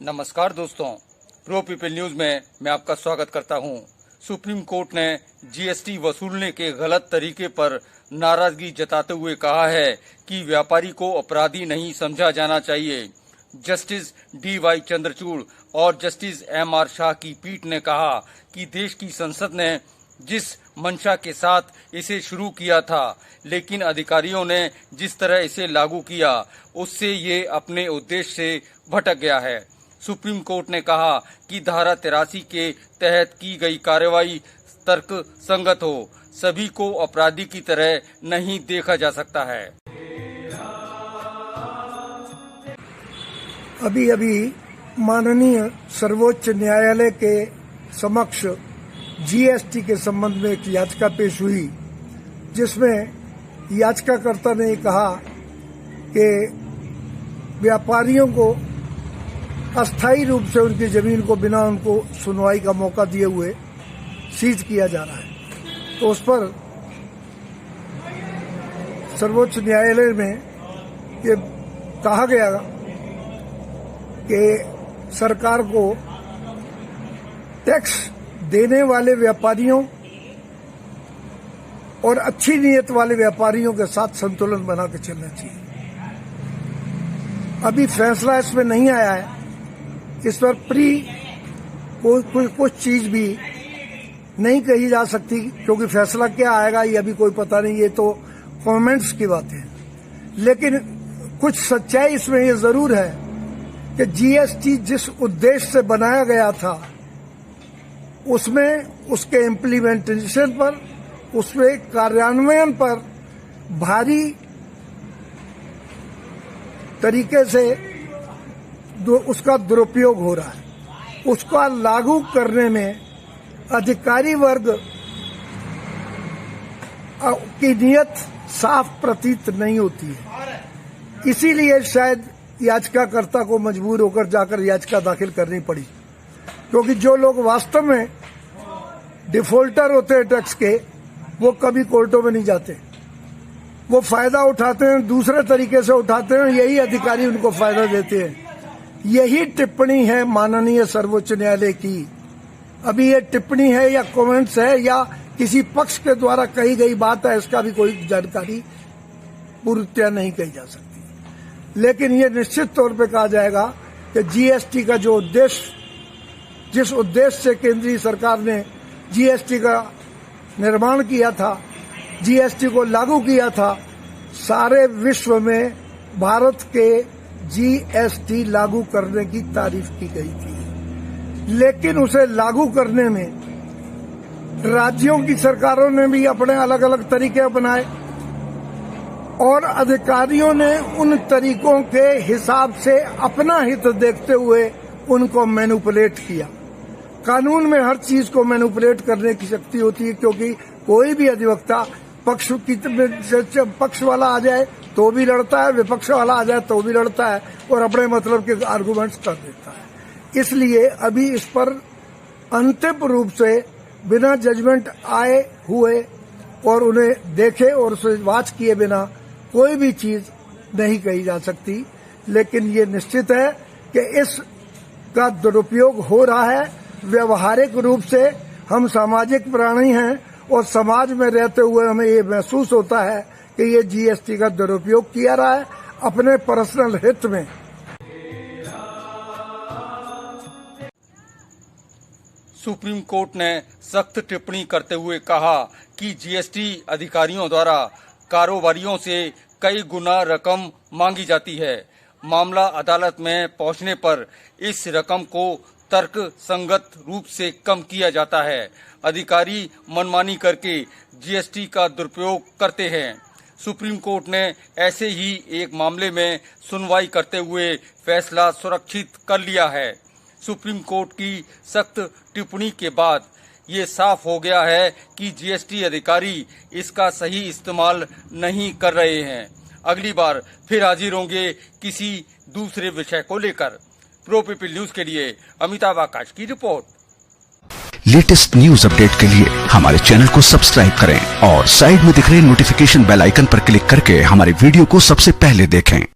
नमस्कार दोस्तों, pro people news में मैं आपका स्वागत करता हूं। सुप्रीम कोर्ट ने जीएसटी वसूलने के गलत तरीके पर नाराजगी जताते हुए कहा है कि व्यापारी को अपराधी नहीं समझा जाना चाहिए। Justice D.Y.. चंद्रचूड़ और जस्टिस एम.आर. शाह की पीठ ने कहा कि देश की संसद ने जिस मंशा के साथ इसे शुरू किया था, लेकिन अधिकारियों ने जिस तरह इसे लागू किया, उससे ये अपने उद्देश्य से भटक गया है। सुप्रीम कोर्ट ने कहा कि धारा 83 के तहत की गई कार्रवाई तर्क संगत हो, सभी को अपराधी की तरह नहीं देखा जा सकता है। अभी अभी माननीय सर्वोच्च न्यायालय के समक्ष जीएसटी के संबंध में एक याचिका पेश हुई, जिसमें याचिकाकर्ता ने कहा कि व्यापारियों को अस्थायी रूप से उनकी जमीन को बिना उनको सुनवाई का मौका दिए हुए सीज किया जा रहा है। तो उस पर सर्वोच्च न्यायालय में ये कहा गया कि सरकार को टैक्स देने वाले व्यापारियों और अच्छी नीयत वाले व्यापारियों के साथ संतुलन बना के चलना चाहिए। अभी फैसला इसमें नहीं आया है, इस पर कुछ चीज भी नहीं कही जा सकती, क्योंकि फैसला क्या आएगा ये अभी कोई पता नहीं, ये तो कमेंट्स की बात है। लेकिन कुछ सच्चाई इसमें ये जरूर है कि जीएसटी जिस उद्देश्य से बनाया गया था, उसमें उसके इम्प्लीमेंटेशन पर, उसमें कार्यान्वयन पर भारी तरीके से उसका दुरुपयोग हो रहा है। उसका लागू करने में अधिकारी वर्ग की नीयत साफ प्रतीत नहीं होती है। इसीलिए शायद याचिकाकर्ता को मजबूर होकर जाकर याचिका दाखिल करनी पड़ी, क्योंकि जो लोग वास्तव में डिफॉल्टर होते हैं टैक्स के, वो कभी कोर्टों में नहीं जाते। वो फायदा उठाते हैं, दूसरे तरीके से उठाते हैं, यही अधिकारी उनको फायदा देते हैं। यही टिप्पणी है माननीय सर्वोच्च न्यायालय की। अभी ये टिप्पणी है या कमेंट्स है या किसी पक्ष के द्वारा कही गई बात है, इसका भी कोई जानकारी पूर्णतया नहीं कही जा सकती। लेकिन ये निश्चित तौर पे कहा जाएगा कि जीएसटी का जो उद्देश्य, जिस उद्देश्य से केंद्रीय सरकार ने जीएसटी का निर्माण किया था, जीएसटी को लागू किया था, सारे विश्व में भारत के जीएसटी लागू करने की तारीफ की गई थी। लेकिन उसे लागू करने में राज्यों की सरकारों ने भी अपने अलग अलग तरीके अपनाए और अधिकारियों ने उन तरीकों के हिसाब से अपना हित देखते हुए उनको मैनिपुलेट किया। कानून में हर चीज को मैनिपुलेट करने की शक्ति होती है, क्योंकि कोई भी अधिवक्ता पक्ष वाला आ जाए तो भी लड़ता है, विपक्ष वाला आ जाए तो भी लड़ता है और अपने मतलब के आर्गुमेंट्स कर देता है। इसलिए अभी इस पर अंतिम रूप से बिना जजमेंट आए हुए और उन्हें देखे और उसे वाच किए बिना कोई भी चीज नहीं कही जा सकती। लेकिन ये निश्चित है कि इसका दुरुपयोग हो रहा है। व्यवहारिक रूप से हम सामाजिक प्राणी हैं और समाज में रहते हुए हमें ये महसूस होता है कि ये जीएसटी का दुरुपयोग किया रहा है अपने पर्सनल हित में। सुप्रीम कोर्ट ने सख्त टिप्पणी करते हुए कहा कि जीएसटी अधिकारियों द्वारा कारोबारियों से कई गुना रकम मांगी जाती है। मामला अदालत में पहुंचने पर इस रकम को तर्क संगत रूप से कम किया जाता है। अधिकारी मनमानी करके जीएसटी का दुरुपयोग करते हैं। सुप्रीम कोर्ट ने ऐसे ही एक मामले में सुनवाई करते हुए फैसला सुरक्षित कर लिया है। सुप्रीम कोर्ट की सख्त टिप्पणी के बाद ये साफ हो गया है कि जीएसटी अधिकारी इसका सही इस्तेमाल नहीं कर रहे हैं। अगली बार फिर हाजिर होंगे किसी दूसरे विषय को लेकर। प्रो पीपल न्यूज के लिए अमिताभ आकाश की रिपोर्ट। लेटेस्ट न्यूज अपडेट के लिए हमारे चैनल को सब्सक्राइब करें और साइड में दिख रहे नोटिफिकेशन बेल आइकन पर क्लिक करके हमारे वीडियो को सबसे पहले देखें।